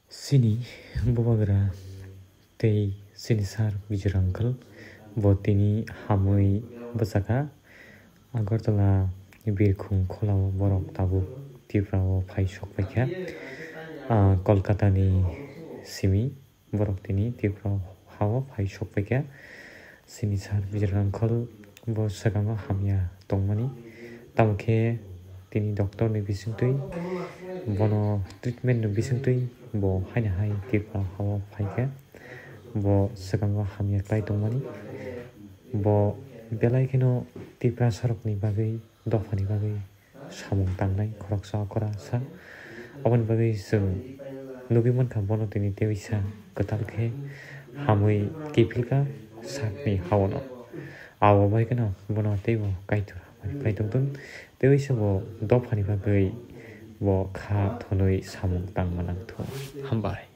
Sini bubagra tei sinisar bijrangkal bo tini hamui bwsaka Agartala birkhung khulao borok tabuk tiprao phai sokpaikha Kolkata ni simi borok tini tiprao hao phai sokpaikha sinisar bijrangkal bo swkango hamya tongmani tamokhe tini doctor ni bisingtwi bono treatment ni bisingtwi bo haino hai tiprao hao phaikha bo swkango hamya khlai tongmani bo belai kheno tipra sorokni bagwi dophani bagwi samung tangnai khoroksa khoroksa aboni bagwi chwng nugui mankha bono tini twisa kwtal khe hamui kifilka sakni hao no abo bai kheno bono teibo kaitor khlai tongtong twisa bo dophani bagwi bo kha thwnwi samung tangma nangthomo hambai।